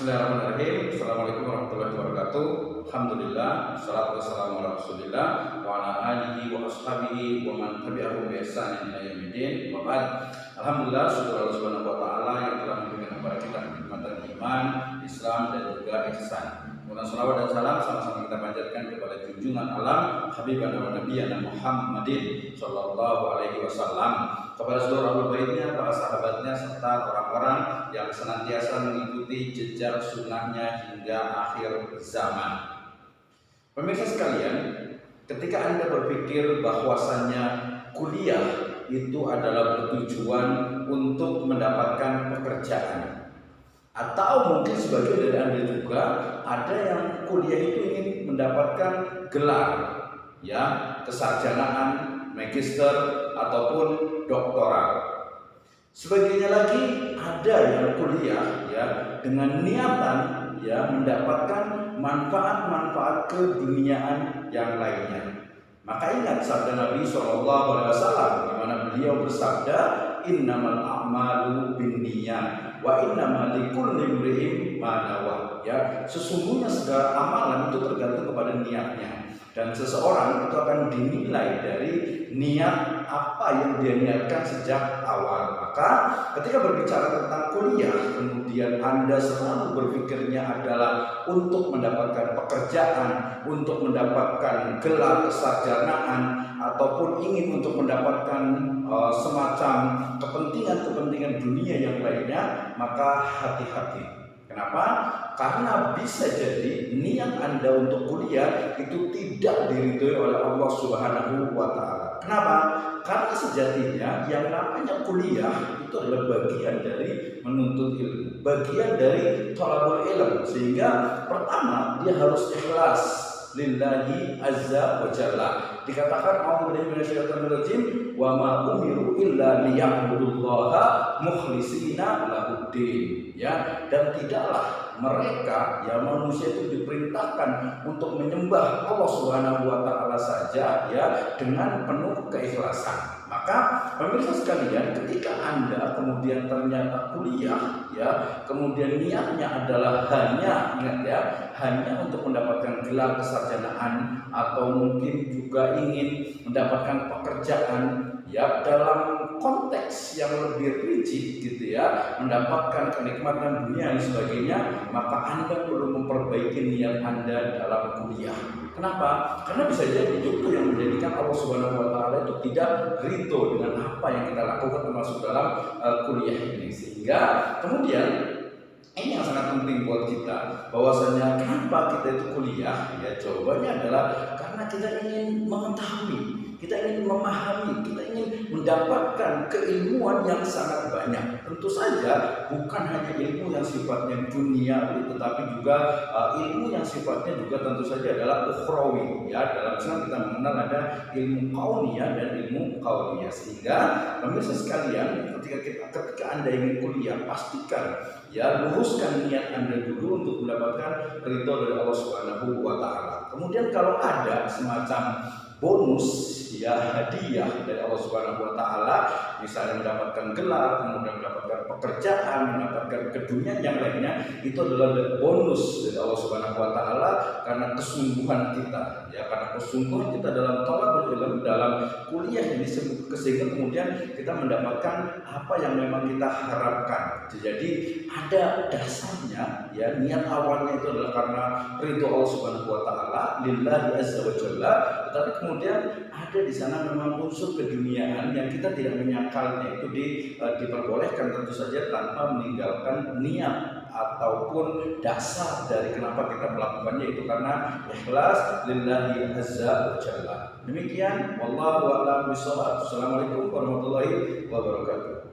Bismillahirrahmanirrahim. Assalamualaikum warahmatullahi wabarakatuh. Alhamdulillah, wassalatu wassalamu ala Rasulillah wa ala alihi wa ashabihi wa man tabi'ahum bi ihsanin ila yaumil wa ba'd. Alhamdulillah, syukur Allah Subhanahu wa taala yang telah memberikan kepada kita kenikmatan iman, Islam dan juga ihsan. Mohon salawat dan salam sama-sama kita panjatkan kepada junjungan alam Habibana wa Nabiyana Muhammadin sallallahu alaihi wasallam, kepada seluruh ahli baitnya, para sahabatnya, serta orang-orang yang senantiasa mengikuti jejak sunnahnya hingga akhir zaman. Pemirsa sekalian, ketika Anda berpikir bahwasannya kuliah itu adalah bertujuan untuk mendapatkan pekerjaan, atau mungkin sebagian dari Anda juga ada yang kuliah itu ingin mendapatkan gelar, ya, kesarjanaan, magister ataupun doktoral. Sebagainya lagi ada yang kuliah ya dengan niatan ya mendapatkan manfaat-manfaat keduniaan yang lainnya. Maka ingat sabda Nabi SAW di mana beliau bersabda, innamal a'malu binniyat wa innamal likulli imri'in ma nawa. Ya, sesungguhnya segala amalan itu tergantung kepada niatnya, dan seseorang itu akan dinilai dari niat apa yang dia niatkan sejak awal. Maka ketika berbicara tentang kuliah, kemudian Anda selalu berpikirnya adalah untuk mendapatkan pekerjaan, untuk mendapatkan gelar kesarjanaan, ataupun ingin untuk mendapatkan semacam kepentingan-kepentingan dunia yang lainnya, maka hati-hati. Kenapa? Karena bisa jadi niat Anda untuk kuliah itu tidak diridhoi oleh Allah Subhanahu wa taala. Kenapa? Karena sejatinya yang namanya kuliah itu adalah bagian dari menuntut ilmu, bagian dari thalabul ilm, sehingga pertama dia harus ikhlas lillahi azza wa jalla. Dikatakan a'udzu minasyaitonir rajim wa ma umiru illa liya'budullaha mukhlishina lahuddin. Ya, dan tidaklah mereka ya manusia itu diperintahkan untuk menyembah Allah Subhanahu wa taala saja ya dengan penuh keikhlasan. Maka pemirsa sekalian, ketika Anda kemudian ternyata kuliah ya, kemudian niatnya adalah hanya, ingat ya, hanya untuk mendapatkan gelar kesarjanaan, atau mungkin juga ingin mendapatkan pekerjaan ya dalam konteks yang lebih rigid gitu ya, mendapatkan kenikmatan dunia dan sebagainya, maka Anda perlu memperbaiki niat Anda dalam kuliah. Kenapa? Karena bisa jadi itu yang menjadikan Allah Subhanahu wa taala itu tidak ridho dengan apa yang kita lakukan termasuk dalam kuliah ini. Sehingga kemudian ini yang sangat penting buat kita, bahwasanya kenapa kita itu kuliah ya, jawabannya adalah karena kita ingin mengetahui, kita ingin memahami, kita ingin mendapatkan keilmuan yang sangat banyak. Tentu saja bukan hanya ilmu yang sifatnya duniawi, tetapi juga ilmu yang sifatnya juga tentu saja adalah ukhrawi. Ya, dalam Islam kita mengenal ada ilmu kauniyah dan ilmu kauniyah. Sehingga pemirsa sekalian, ketika Anda ingin kuliah, pastikan ya luruskan niat Anda dulu untuk mendapatkan ridho dari Allah Subhanahu wa taala. Kemudian kalau ada semacam bonus ya, hadiah dari Allah Subhanahu wa taala, misalnya mendapatkan gelar, kemudian mendapatkan pekerjaan, mendapatkan keduniaan yang lainnya, itu adalah bonus dari Allah Subhanahu wa taala karena kesungguhan kita ya, karena kesungguhan kita dalam thalabul ilm, dalam kuliah ini, sehingga kemudian kita mendapatkan apa yang memang kita harapkan. Jadi ada dasarnya ya, niat awalnya itu adalah karena ridho Allah Subhanahu wa taala, lillahi azza wa jalla, tetapi kemudian ada di sana memang unsur keduniaan yang kita tidak menyakalnya itu diperbolehkan, tentu saja tanpa meninggalkan niat ataupun dasar dari kenapa kita melakukannya, itu karena ikhlas lillahi azza wa jalla. Demikian, wallahu a'lam bishawab. Assalamualaikum warahmatullahi wabarakatuh.